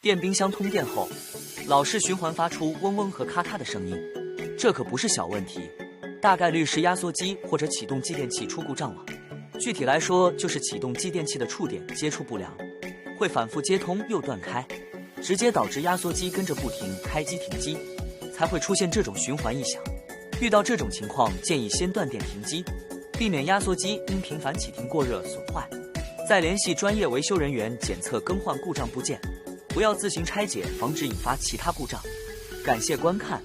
电冰箱通电后，老是循环发出嗡嗡和咔咔的声音，这可不是小问题，大概率是压缩机或者启动继电器出故障了。具体来说，就是启动继电器的触点接触不良，会反复接通又断开，直接导致压缩机跟着不停开机停机，才会出现这种循环异响。遇到这种情况，建议先断电停机，避免压缩机因频繁启停过热损坏，再联系专业维修人员检测更换故障部件，不要自行拆解，防止引发其他故障。感谢观看。